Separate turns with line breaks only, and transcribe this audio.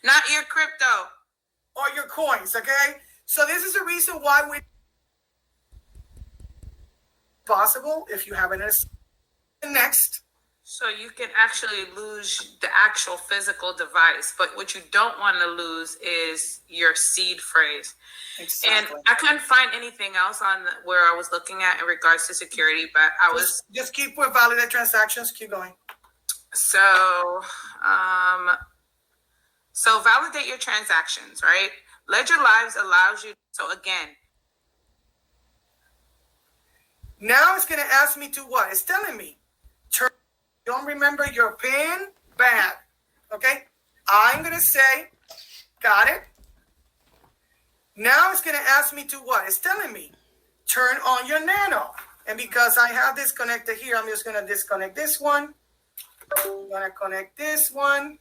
Not your crypto.
Or your coins, okay? So this is the reason why we possible if you have an next.
So you can actually lose the actual physical device, but what you don't want to lose is your seed phrase.
Exactly.
And I couldn't find anything else on where I was looking at in regards to security, but I was
just keep with validate transactions. Keep going.
So validate your transactions, right? Ledger Lives allows you. So again,
now it's going to ask me to what? It's telling me, don't remember your PIN? Bad. Okay? I'm going to say, got it. Now it's going to ask me to what? It's telling me, turn on your nano. And because I have this connected here, I'm just going to disconnect this one. I'm going to connect this one.